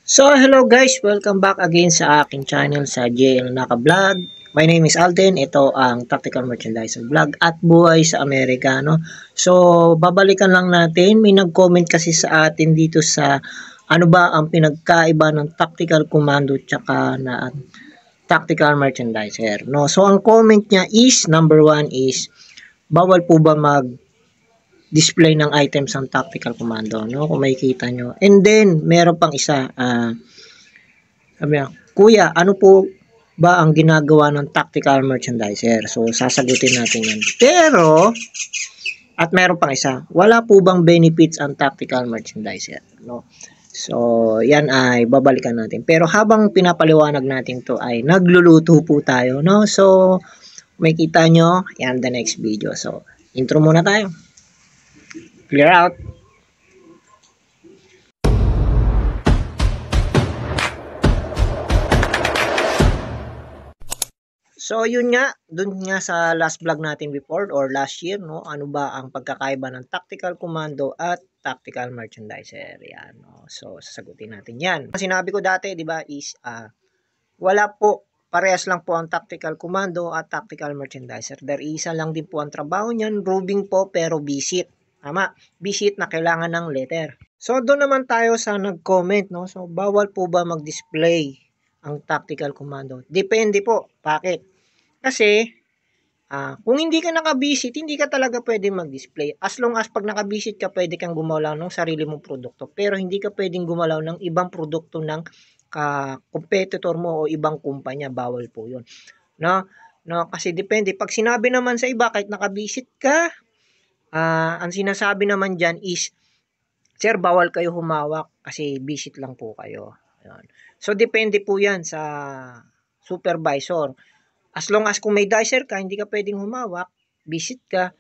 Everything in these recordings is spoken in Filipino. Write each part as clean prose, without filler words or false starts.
So, hello guys! Welcome back again sa aking channel sa JL Naka Vlog. My name is Alden. Ito ang Tactical Merchandiser Vlog at buhay sa Amerika, no? So, babalikan lang natin. May nag-comment kasi sa atin dito sa ano ba ang pinagkaiba ng Tactical Commando tsaka na Tactical Merchandiser, no? So, ang comment niya is, number 1 is, bawal po ba display ng items ng Tactical Commando, no? Kung makikita nyo. And then, meron pang isa, sabi niya, Kuya, ano po ba ang ginagawa ng Tactical Merchandiser? So, sasagutin natin yan. Pero, at meron pang isa, wala po bang benefits ang Tactical Merchandiser, no? So, yan ay babalikan natin. Pero habang pinapaliwanag natin to ay nagluluto po tayo, no? So, makikita nyo, yan the next video. So, intro muna tayo. Clear out. So, yun nga, dun nga sa last vlog natin before or last year, no, ano ba ang pagkakaiba ng Tactical Commando at Tactical Merchandiser? Yan, no? So, sasagutin natin yan. Ang sinabi ko dati, di ba, is, wala po, parehas lang po ang Tactical Commando at Tactical Merchandiser. There isa lang din po ang trabaho niyan, roving po pero visit. Tama, visit na kailangan ng letter. So, doon naman tayo sa nag-comment, no? So, bawal po ba mag-display ang Tactical Commando? Depende po. Bakit? Kasi, kung hindi ka naka-visit, hindi ka talaga pwede mag-display. As long as pag naka-visit ka, pwede kang gumalaw ng sarili mong produkto. Pero hindi ka pwedeng gumalaw ng ibang produkto ng competitor mo o ibang kumpanya. Bawal po yun. No? Kasi depende. Pag sinabi naman sa iba, kahit naka-visit ka, ang sinasabi naman dyan is, sir, bawal kayo humawak kasi visit lang po kayo. Ayan. So, depende po yan sa supervisor. As long as kung may dicer ka, hindi ka pwedeng humawak, visit ka.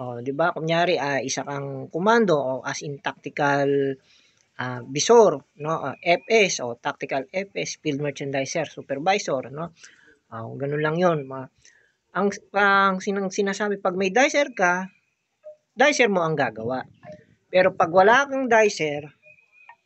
O, diba? Kunyari, isa kang komando o as in tactical visor, no? FS o tactical FS, field merchandiser, supervisor, no? Ganun lang yun. Ang sinasabi, pag may dicer ka, dicer mo ang gagawa. Pero pag wala kang dicer,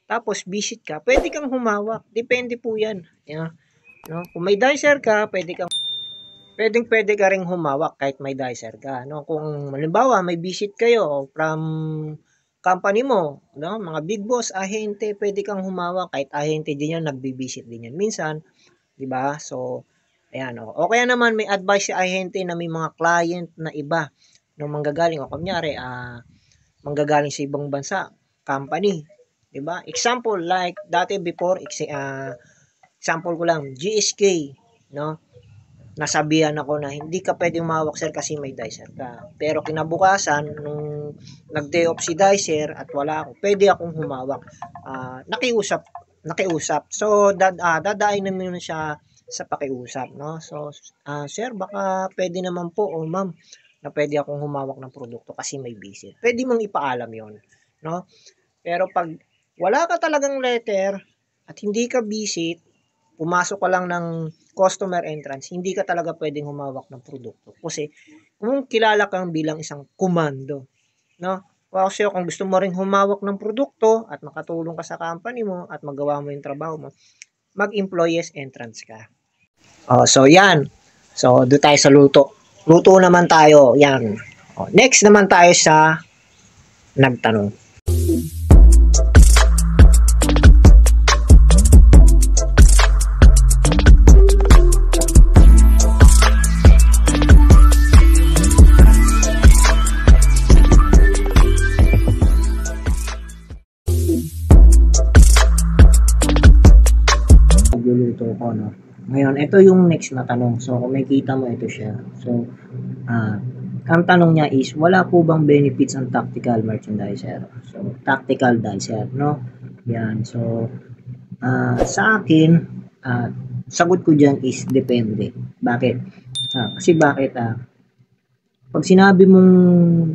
tapos visit ka, pwede kang humawak. Depende po yan. Yeah. No? Kung may dicer ka, pwede ka ring humawak kahit may dicer ka. No? Kung halimbawa may visit kayo from company mo, no? Mga big boss, ahente, pwede kang humawak kahit ahente din yan, nagbi-visit din yan. Minsan, di ba? So, ayan. O kaya naman may advice si ahente na may mga client na iba no manggagaling o kunyari manggagaling sa ibang bansa, company, 'di ba? Example like dati before example ko lang GSK, no? Nasabihan ako na hindi ka pwedeng humawak sir kasi may dicer ka. Pero kinabukasan nung nag-day off si dicer at wala ako, pwede akong humawak. Nakiusap. So dadain naman siya sa pakiusap, no? So sir, baka pwede naman po o ma'am na pwede akong humawak ng produkto kasi may visit. Pwede mong ipaalam yon, no? Pero pag wala ka talagang letter at hindi ka visit, pumasok ka lang ng customer entrance, hindi ka talaga pwedeng humawak ng produkto. Kasi kung kilala kang bilang isang komando, no? Kasi kung gusto mo ring humawak ng produkto at makatulong ka sa company mo at magawa mo yung trabaho mo, mag-employees entrance ka. So yan. So doon tayo sa luto. Luto naman tayo, yan. Next naman tayo sa nagtanong. Nagluluto ko, no? Ngayon, ito yung next na tanong. So, kung makikita mo, ito siya. So, ang tanong niya is, wala po bang benefits ang Tactical Merchandiser? So, Tactical Dicer, no? Yan. So, sa akin, sagot ko dyan is, depende. Bakit? Kasi bakit, pag sinabi mong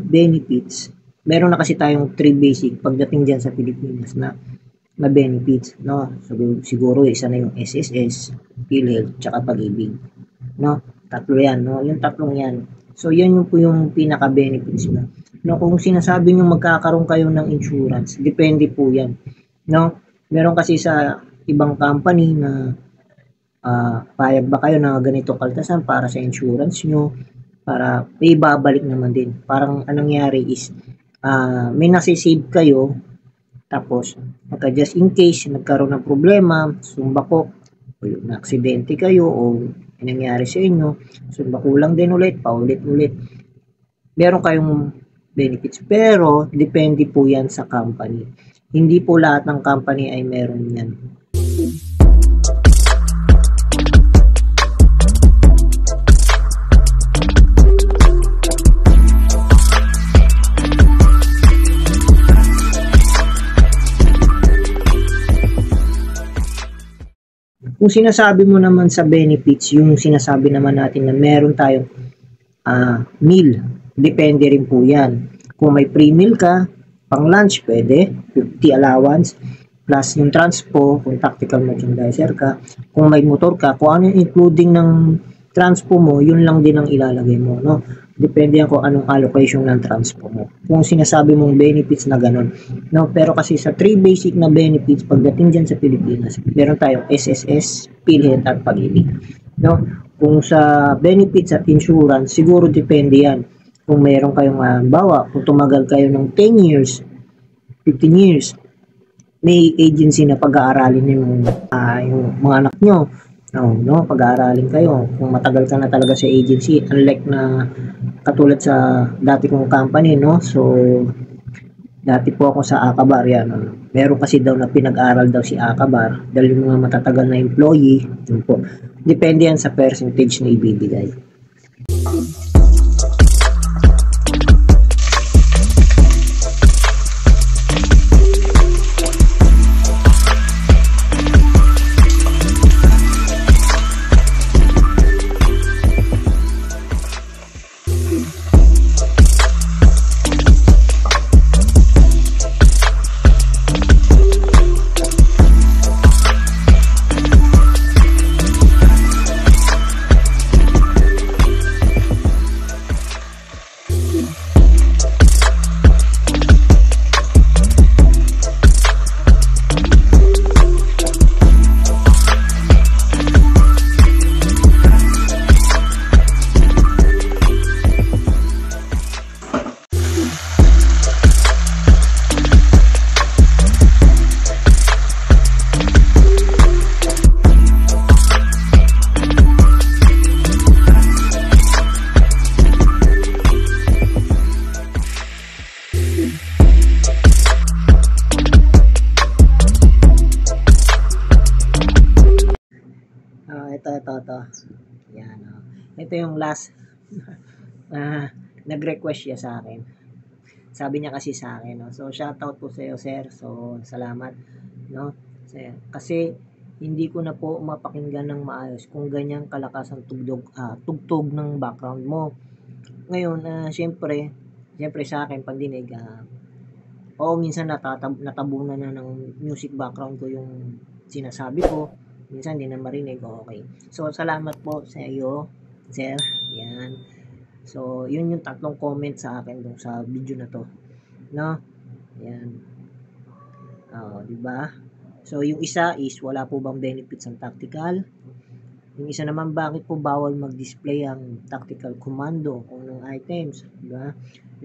benefits, meron na kasi tayong 3 basic pagdating dyan sa Pilipinas na benefits, no? So, siguro isa na yung SSS, PhilHealth, tsaka Pag-ibig, no? Tatlo yan, no? Yung tatlong yan. So, yan yung po yung pinaka-benefits na. No, kung sinasabi nyo magkakaroon kayo ng insurance, depende po yan, no? Meron kasi sa ibang company na payag ba kayo na ganito kaltasan para sa insurance nyo, para may babalik naman din. Parang anong nangyari is may nasisave kayo, tapos just in case nagkaroon ng problema, sumbako, o na-aksidente kayo o nangyari sa inyo, sumbako lang din ulit, paulit-ulit. Meron kayong benefits, pero depende po yan sa company. Hindi po lahat ng company ay meron yan. Kung sinasabi mo naman sa benefits, yung sinasabi naman natin na meron tayong meal, depende rin po yan. Kung may free meal ka, pang lunch pwede, 50 allowance, plus yung transpo, kung tactical merchandiser ka, kung may motor ka, kung ano yung including ng transpo mo, yun lang din ang ilalagay mo, no? Depende yan kung anong allocation ng transpo mo. Kung sinasabi mong benefits na ganun, no? Pero kasi sa 3 basic na benefits, pagdating dyan sa Pilipinas, meron tayong SSS, PhilHealth at Pag-ibig, no? Kung sa benefits at insurance, siguro depende yan. Kung meron kayong bawa, kung tumagal kayo ng 10 years, 15 years, may agency na pag-aaralin yung mga anak nyo. No, pag-aaralin kayo. Kung matagal ka na talaga sa agency, unlike na katulad sa dati kong company, no? So, dati po ako sa Akabar, yan. Meron kasi daw na pinag-aral daw si Akabar dahil yung mga matatagal na employee, yun po. Depende yan sa percentage na ibibigay. Ito. Yan. Ito yung last nag-request siya sa akin. Sabi niya kasi sa akin, no? So shoutout po sa iyo, sir. So salamat, no? Kasi hindi ko na po mapakinggan ng maayos kung ganyang kalakas ang tugtog ng background mo. Ngayon, syempre sa akin pandinig, minsan natabunan na ng music background ko yung sinasabi ko. Minsan hindi na marinig. Okay. So, salamat po sa iyo, sir. Yan. So, yun yung tatlong comment sa akin dun sa video na to. No? Yan. Diba? So, yung isa is, wala po bang benefits ang tactical? Yung isa naman, bakit po bawal mag-display ang tactical commando o ng items? Diba?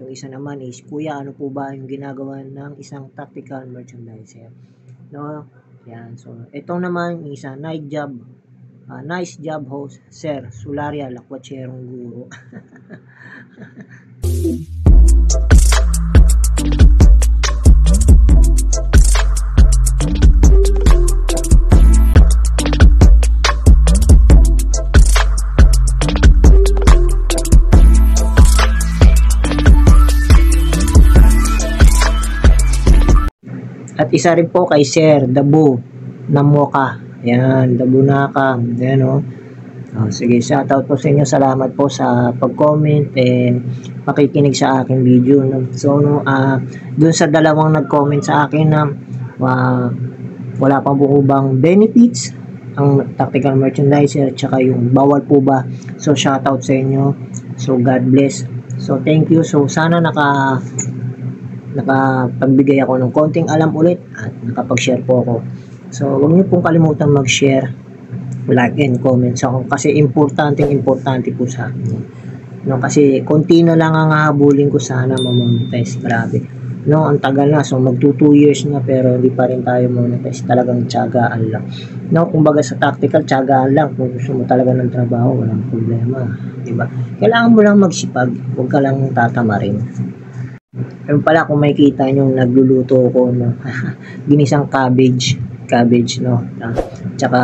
Yung isa naman is, kuya, ano po ba yung ginagawa ng isang tactical merchandiser? No? Yan. So, ito naman, isa, nice job host, Sir Sularia, Lakwatserong Guro. At isa rin po kay Sir Dabu Namoka. Yan, Dabu Naka. Yan, o. Sige, shoutout po sa inyo. Salamat po sa pag-comment and pakikinig sa aking video. So, dun sa dalawang nag-comment sa akin na wala pa po bang benefits ang tactical merchandiser at saka yung bawal po ba. So, shoutout sa inyo. So, God bless. So, thank you. So, sana nakapagbigay ako ng konting alam ulit at nakapag-share po ako. So, huwag niyo pong kalimutan mag-share, like, and comment sa akin kasi importante po sa akin. No, kasi konti na lang ang hahabulin ko sana ma-monetize. Grabe. No, ang tagal na. So, magto 2 years na pero hindi pa rin tayo monetize. Talagang tiyagaan lang. No, kumbaga sa tactical, tiyagaan lang. Kung gusto mo talaga ng trabaho, walang problema. Diba? Kailangan mo lang magsipag. Huwag ka lang tatamarin. Ayun pala, kung makikita nyo, nagluluto ko no, ginisang cabbage, no, tsaka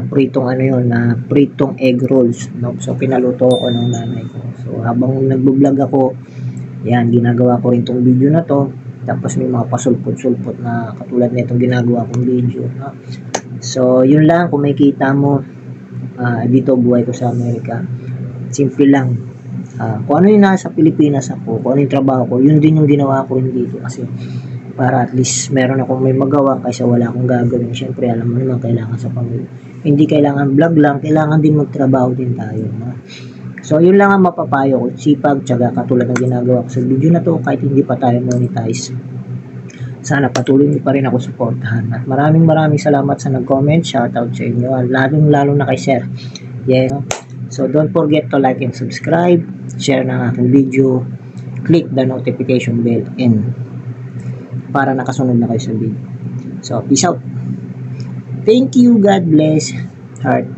pritong ano yun, pritong egg rolls, no, so pinaluto ko ng nanay ko. So habang nagbo-vlog ako, yan, ginagawa ko rin tong video na to, tapos may mga pasulpot-sulpot na katulad na itong ginagawa kong video, no. So yun lang, kung makikita mo, dito buhay ko sa Amerika, simple lang. Kung ano yung nasa Pilipinas ako, kung ano yung trabaho ko, yun din yung ginawa ko rin dito kasi para at least meron akong may magawa kaysa wala akong gagawin. Siyempre, alam mo naman, kailangan sa pamilya. Hindi kailangan vlog lang, kailangan din magtrabaho din tayo. No? So, yun lang ang mapapayo ko. Sipag, tiyaga, katulad ng ginagawa ko sa video na to, kahit hindi pa tayo monetize. Sana patuloy niyo pa rin ako supportahan. At maraming salamat sa nag-comment. Shoutout sa inyo. Lalo na kay Sir. Yeah. So, don't forget to like and subscribe. Share ng aking video. Click the notification bell and para nakasunod na kayo sa video. So, peace out. Thank you. God bless. Heart.